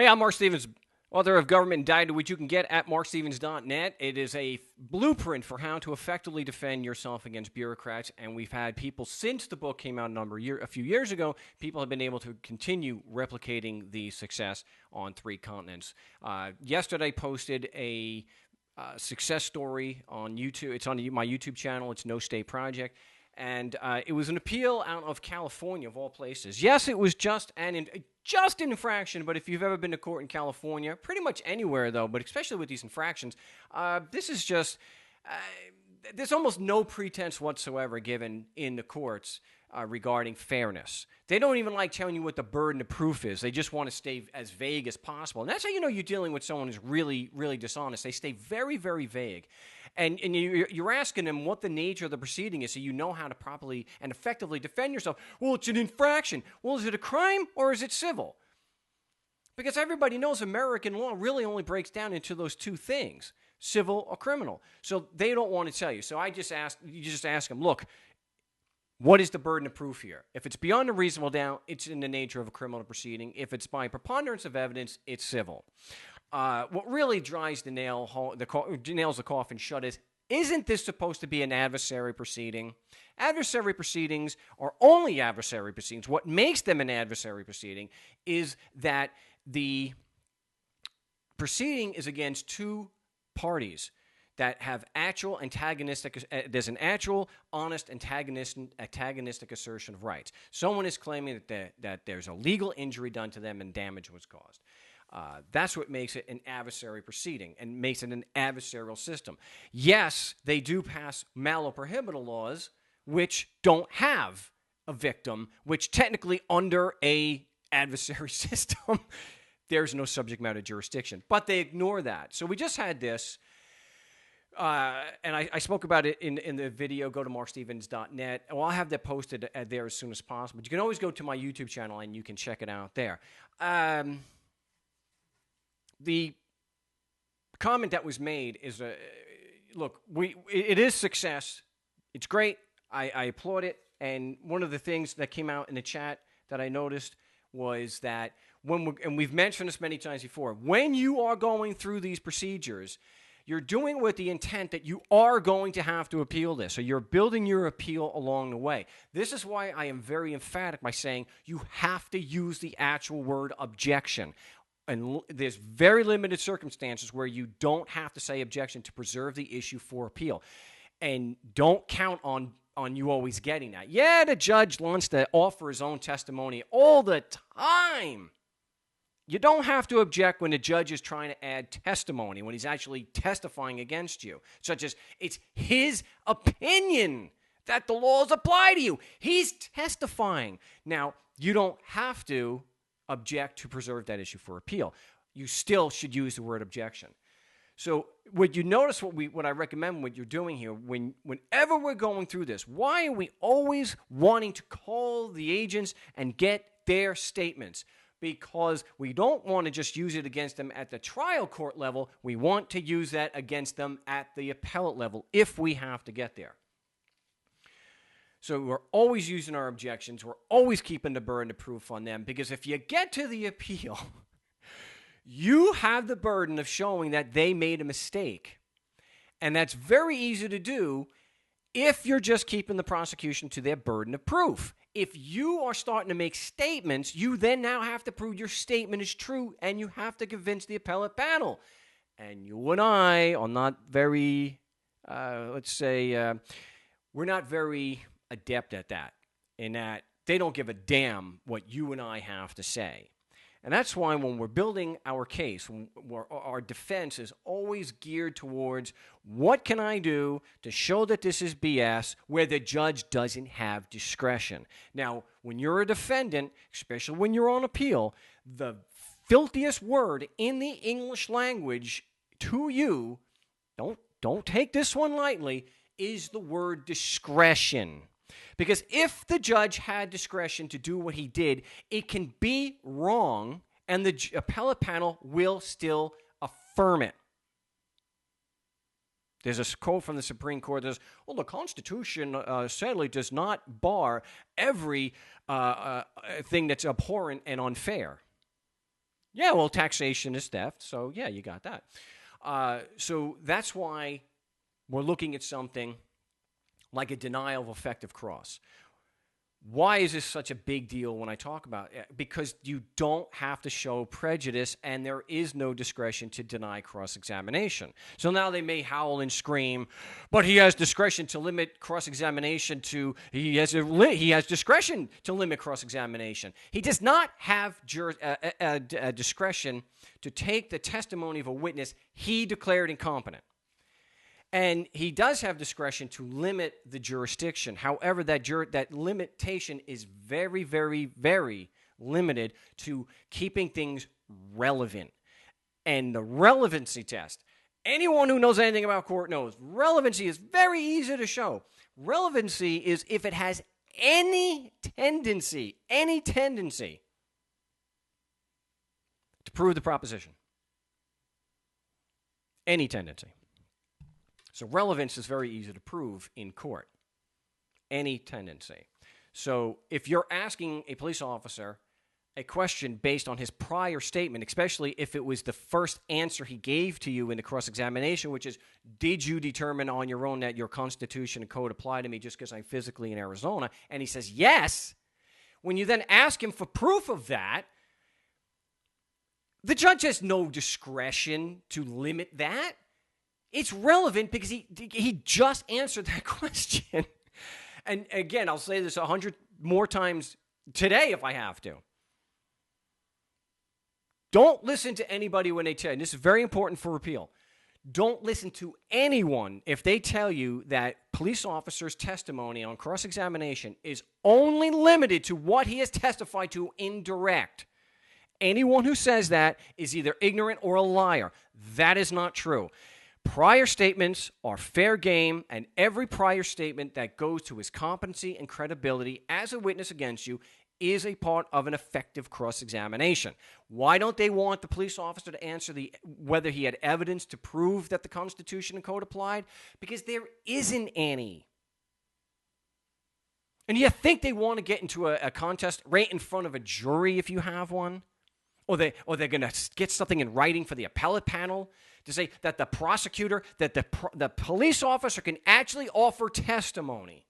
Hey, I'm Mark Stevens, author of Government Indicted, which you can get at markstevens.net. It is a blueprint for how to effectively defend yourself against bureaucrats, and we've had people since the book came out a few years ago. People have been able to continue replicating the success on 3 continents. Yesterday, posted a success story on YouTube. It's on my YouTube channel. It's No State Project. And it was an appeal out of California, of all places. Yes, it was just an infraction, but if you've ever been to court in California, pretty much anywhere, though, but especially with these infractions, this is just, there's almost no pretense whatsoever given in the courts regarding fairness. They don't even like telling you what the burden of proof is. They just want to stay as vague as possible. And that's how you know you're dealing with someone who's really, really dishonest. They stay very, very vague. And you're asking them what the nature of the proceeding is so you know how to properly and effectively defend yourself. Well, it's an infraction. Well, is it a crime or is it civil? Because everybody knows American law really only breaks down into those two things, civil or criminal. So they don't want to tell you. So you just ask them, look, what is the burden of proof here? If it's beyond a reasonable doubt, it's in the nature of a criminal proceeding. If it's by preponderance of evidence, it's civil. What really drives nails the coffin shut is, isn't this supposed to be an adversary proceeding? Adversary proceedings are only adversary proceedings. What makes them an adversary proceeding is that the proceeding is against two parties that have actual antagonistic, there's an actual, honest, antagonistic assertion of rights. Someone is claiming that there's a legal injury done to them and damage was caused. That's what makes it an adversary proceeding and makes it an adversarial system. Yes, they do pass malo prohibitor laws, which don't have a victim, which technically under a adversary system, there's no subject matter jurisdiction. But they ignore that. So we just had this, and I spoke about it in the video. Go to markstevens.net. Well, I'll have that posted there as soon as possible. But you can always go to my YouTube channel and you can check it out there. The comment that was made is, look, it is success. It's great. I applaud it. And one of the things that came out in the chat that I noticed was that and we've mentioned this many times before, when you are going through these procedures, you're doing it with the intent that you are going to have to appeal this. So you're building your appeal along the way. This is why I am very emphatic by saying you have to use the actual word objection. And there's very limited circumstances where you don't have to say objection to preserve the issue for appeal. And don't count on you always getting that. Yeah, the judge wants to offer his own testimony all the time. You don't have to object when the judge is trying to add testimony, when he's actually testifying against you, such as it's his opinion that the laws apply to you. He's testifying. Now, you don't have to object to preserve that issue for appeal. You still should use the word objection. So what you notice, what I recommend what you're doing here, whenever we're going through this, why are we always wanting to call the agents and get their statements? Because we don't want to just use it against them at the trial court level. We want to use that against them at the appellate level if we have to get there. So we're always using our objections. We're always keeping the burden of proof on them, because if you get to the appeal, you have the burden of showing that they made a mistake. And that's very easy to do if you're just keeping the prosecution to their burden of proof. If you are starting to make statements, you then now have to prove your statement is true, and you have to convince the appellate panel. And you and I are not very, we're not very adept at that, in that they don't give a damn what you and I have to say. And that's why when we're building our case, our defense is always geared towards what can I do to show that this is BS where the judge doesn't have discretion. Now, when you're a defendant, especially when you're on appeal, the filthiest word in the English language to you, don't take this one lightly, is the word discretion. Because if the judge had discretion to do what he did, it can be wrong, and the appellate panel will still affirm it. There's a quote from the Supreme Court that says, well, the Constitution sadly does not bar every thing that's abhorrent and unfair. Yeah, well, taxation is theft. So, yeah, you got that. So that's why we're looking at something like a denial of effective cross. Why is this such a big deal when I talk about it? Because you don't have to show prejudice, and there is no discretion to deny cross-examination. So now they may howl and scream, but he has discretion to limit cross-examination to he has discretion to limit cross-examination. He does not have discretion to take the testimony of a witness he declared incompetent. And he does have discretion to limit the jurisdiction. However, that limitation is very, very, very limited to keeping things relevant. And the relevancy test, anyone who knows anything about court knows, relevancy is very easy to show. Relevancy is if it has any tendency to prove the proposition. Any tendency. So relevance is very easy to prove in court. Any tendency. So if you're asking a police officer a question based on his prior statement, especially if it was the first answer he gave to you in the cross-examination, which is, did you determine on your own that your Constitution and code apply to me just because I'm physically in Arizona? And he says, yes. When you then ask him for proof of that, the judge has no discretion to limit that. It's relevant because he just answered that question. And again, I'll say this 100 more times today if I have to. Don't listen to anybody when they tell you, and this is very important for repeal. Don't listen to anyone if they tell you that police officer's testimony on cross-examination is only limited to what he has testified to in direct. Anyone who says that is either ignorant or a liar. That is not true. Prior statements are fair game, and every prior statement that goes to his competency and credibility as a witness against you is a part of an effective cross-examination. Why don't they want the police officer to answer whether he had evidence to prove that the Constitution and code applied? Because there isn't any. And you think they want to get into a contest right in front of a jury if you have one? Or they're going to get something in writing for the appellate panel to say that the prosecutor, that the police officer can actually offer testimony,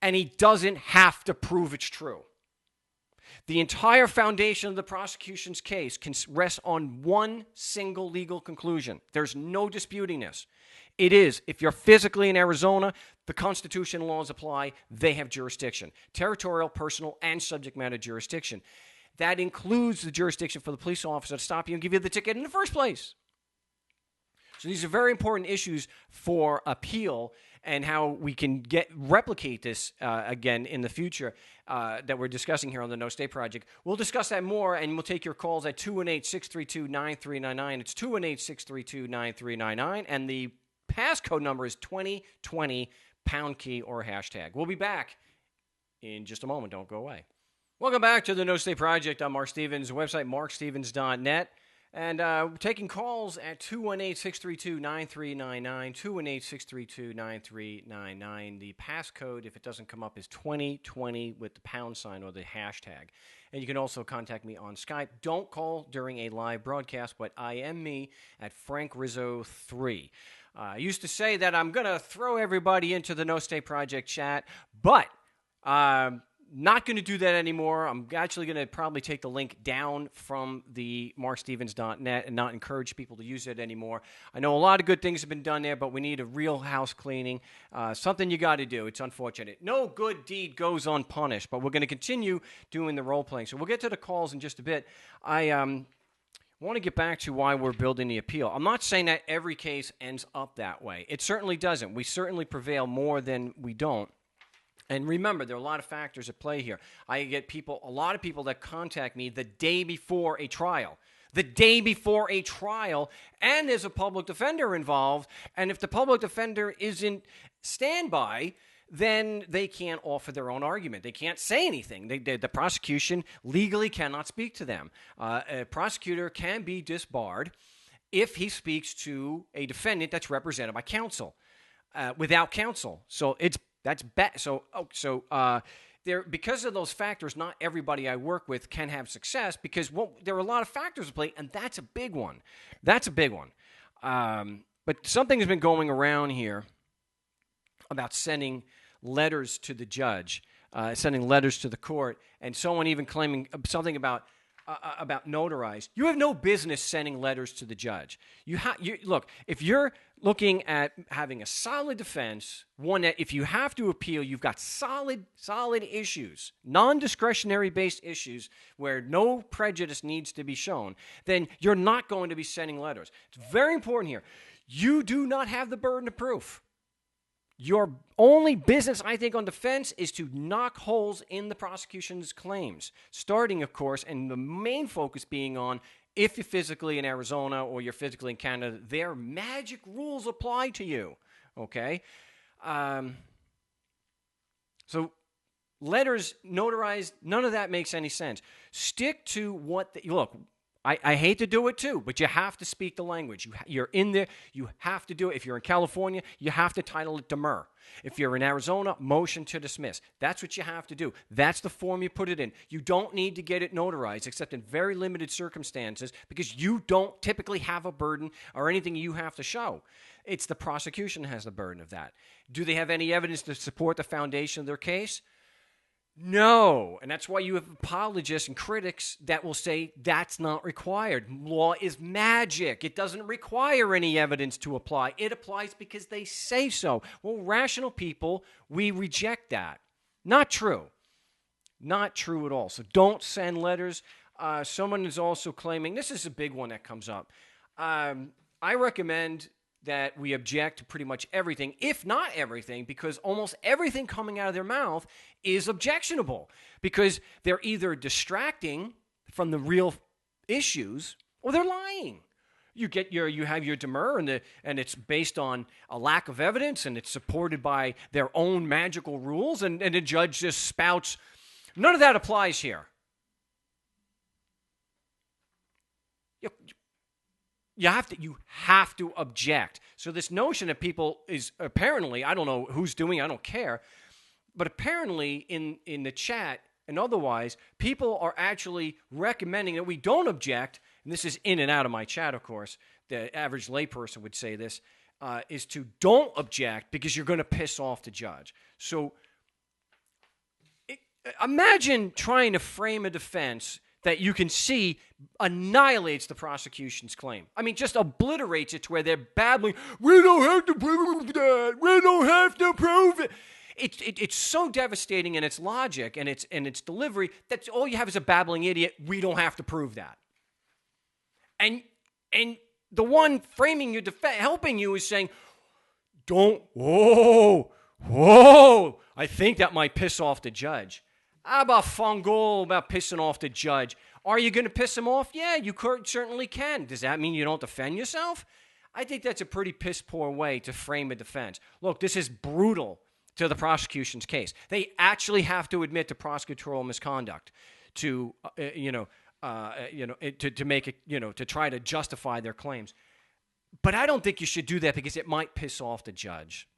and he doesn't have to prove it's true. The entire foundation of the prosecution's case can rest on one single legal conclusion. There's no disputing this. It is, if you're physically in Arizona, the Constitution and laws apply, they have jurisdiction. Territorial, personal, and subject matter jurisdiction. That includes the jurisdiction for the police officer to stop you and give you the ticket in the first place. So these are very important issues for appeal and how we can replicate this again in the future that we're discussing here on the No State Project. We'll discuss that more, and we'll take your calls at 218-632-9399. It's 218-632-9399, and the passcode number is 2020 #key or hashtag. We'll be back in just a moment. Don't go away. Welcome back to the No State Project. I'm Mark Stevens, website markstevens.net. And we're taking calls at 218-632-9399, 218-632-9399. The passcode, if it doesn't come up, is 2020 with the # or the hashtag. And you can also contact me on Skype. Don't call during a live broadcast, but I am me at Frank Rizzo 3. I used to say that I'm going to throw everybody into the No State Project chat, but not going to do that anymore. I'm actually going to probably take the link down from the markstevens.net and not encourage people to use it anymore. I know a lot of good things have been done there, but we need a real house cleaning. Something you got to do. It's unfortunate. No good deed goes unpunished, but we're going to continue doing the role-playing. So we'll get to the calls in just a bit. I want to get back to why we're building the appeal. I'm not saying that every case ends up that way. It certainly doesn't. We certainly prevail more than we don't. And remember, there are a lot of factors at play here. I get a lot of people that contact me the day before a trial. The day before a trial, and there's a public defender involved. And if the public defender isn't standby, then they can't offer their own argument. They can't say anything. The prosecution legally cannot speak to them. A prosecutor can be disbarred if he speaks to a defendant that's represented by counsel, without counsel. So it's that's bad. So because of those factors, not everybody I work with can have success because there are a lot of factors at play, and that's a big one. That's a big one. But something has been going around here about sending letters to the judge, sending letters to the court, and someone even claiming something about notarized. You have no business sending letters to the judge. Look, if you're looking at having a solid defense, one that if you have to appeal, you've got solid issues, non-discretionary based issues where no prejudice needs to be shown, then you're not going to be sending letters. It's very important here. You do not have the burden of proof. Your only business, I think, on defense is to knock holes in the prosecution's claims, starting, of course, and the main focus being on if you're physically in Arizona or you're physically in Canada, their magic rules apply to you, okay? So letters, notarized, none of that makes any sense. Stick to look, I hate to do it too, but you have to speak the language. You're in there. You have to do it. If you're in California, you have to title it demur. If you're in Arizona, motion to dismiss. That's what you have to do. That's the form you put it in. You don't need to get it notarized except in very limited circumstances because you don't typically have a burden or anything you have to show. It's the prosecution has the burden of that. Do they have any evidence to support the foundation of their case? No, and that's why you have apologists and critics that will say that's not required. Law is magic. It doesn't require any evidence to apply. It applies because they say so. Well, rational people, we reject that. Not true. Not true at all. So don't send letters. Someone is also claiming, this is a big one that comes up. I recommend that we object to pretty much everything, if not everything, because almost everything coming out of their mouth is objectionable because they're either distracting from the real issues or they're lying. You have your demur and it's based on a lack of evidence and it's supported by their own magical rules and the judge just spouts. None of that applies here. You have to object. So this notion that people is apparently, I don't know who's doing it, I don't care, but apparently in the chat and otherwise, people are actually recommending that we don't object, and this is in and out of my chat, of course, the average layperson would say this, is to don't object because you're going to piss off the judge. So imagine trying to frame a defense that you can see annihilates the prosecution's claim. I mean, just obliterates it to where they're babbling, we don't have to prove that, we don't have to prove it. It's so devastating in its logic and its delivery that all you have is a babbling idiot, we don't have to prove that. And the one framing your defense, helping you is saying, whoa, I think that might piss off the judge. How about fungal, about pissing off the judge? Are you going to piss him off? Yeah, you certainly can. Does that mean you don't defend yourself? I think that's a pretty piss-poor way to frame a defense. Look, this is brutal to the prosecution's case. They actually have to admit to prosecutorial misconduct to make it, to try to justify their claims. But I don't think you should do that because it might piss off the judge.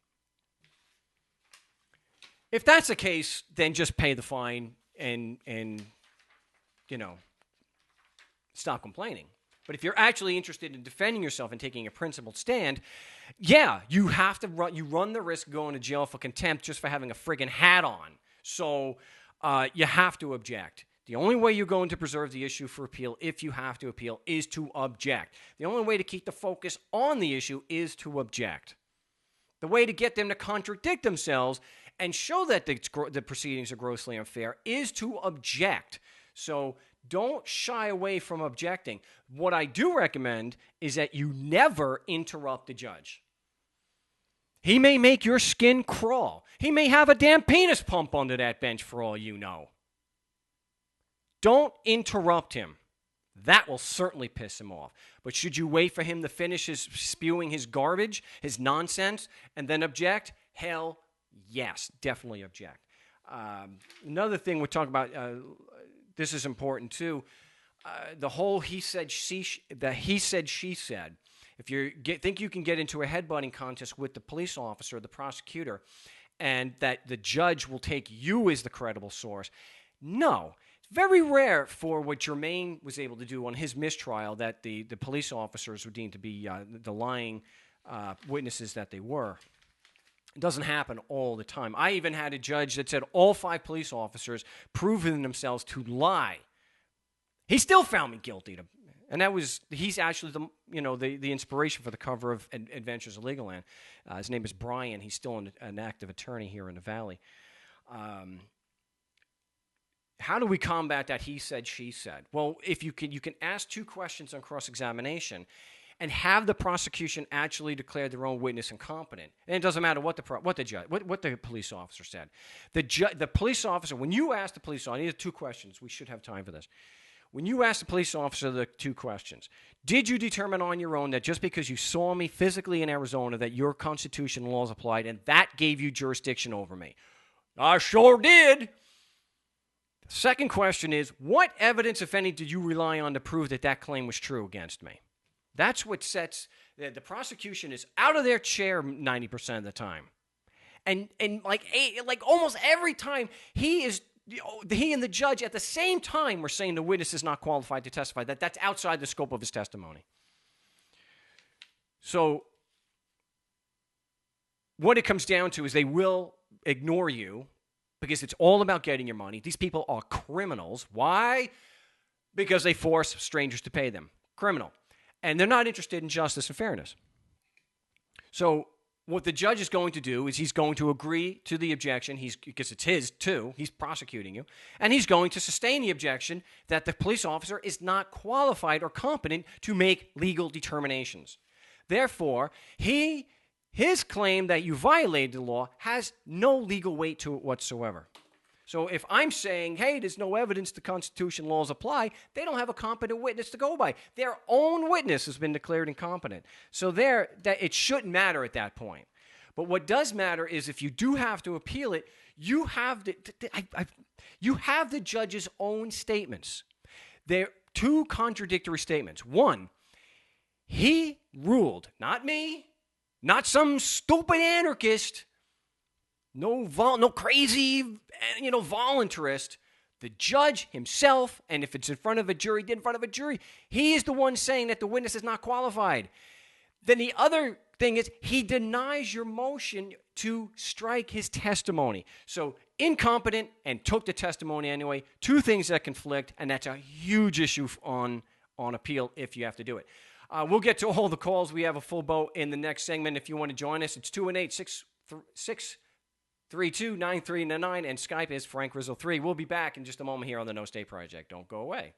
If that's the case, then just pay the fine and stop complaining. But if you're actually interested in defending yourself and taking a principled stand, yeah, you have to run the risk of going to jail for contempt just for having a friggin' hat on. So you have to object. The only way you're going to preserve the issue for appeal, if you have to appeal, is to object. The only way to keep the focus on the issue is to object. The way to get them to contradict themselves and show that the proceedings are grossly unfair is to object. So don't shy away from objecting. What I do recommend is that you never interrupt the judge. He may make your skin crawl. He may have a damn penis pump under that bench for all you know. Don't interrupt him. That will certainly piss him off. But should you wait for him to finish spewing his garbage, his nonsense, and then object? Hell yes, definitely object. Another thing we're talking about, this is important too, the whole he said, she said. If you think you can get into a headbutting contest with the police officer or the prosecutor and that the judge will take you as the credible source. No. It's very rare for what Germain was able to do on his mistrial that the police officers were deemed to be the lying witnesses that they were. It doesn't happen all the time. I even had a judge that said all 5 police officers proven themselves to lie. He still found me guilty. And he's actually the inspiration for the cover of Adventures of Legal Land. His name is Brian. He's still an active attorney here in the Valley. How do we combat that he said, she said? Well, if you can ask 2 questions on cross-examination and have the prosecution actually declare their own witness incompetent. And it doesn't matter what the police officer said. The police officer, when you ask the police officer, these are 2 questions. We should have time for this. When you ask the police officer the 2 questions, did you determine on your own that just because you saw me physically in Arizona that your constitutional laws applied and that gave you jurisdiction over me? I sure did. The second question is, what evidence, if any, did you rely on to prove that claim was true against me? That's what sets the prosecution is out of their chair 90% of the time, and like almost every time he and the judge at the same time were saying the witness is not qualified to testify. That's outside the scope of his testimony. So what it comes down to is they will ignore you because it's all about getting your money. These people are criminals. Why? Because they force strangers to pay them. Criminal. And they're not interested in justice and fairness. So what the judge is going to do is he's going to agree to the objection, because it's his too, he's prosecuting you, and he's going to sustain the objection that the police officer is not qualified or competent to make legal determinations. Therefore, his claim that you violated the law has no legal weight to it whatsoever. So if I'm saying, hey, there's no evidence the Constitution laws apply, they don't have a competent witness to go by. Their own witness has been declared incompetent. So it shouldn't matter at that point. But what does matter is if you do have to appeal it, you have the judge's own statements. They're 2 contradictory statements. One, he ruled, not me, not some stupid anarchist, no crazy, voluntarist. The judge himself, and if it's in front of a jury, he is the one saying that the witness is not qualified. Then the other thing is he denies your motion to strike his testimony. So incompetent and took the testimony anyway. 2 things that conflict, and that's a huge issue on appeal if you have to do it. We'll get to all the calls. We have a full boat in the next segment. If you want to join us, it's 218-632-9399, and Skype is Frank Rizzo 3. We'll be back in just a moment here on the No State Project. Don't go away.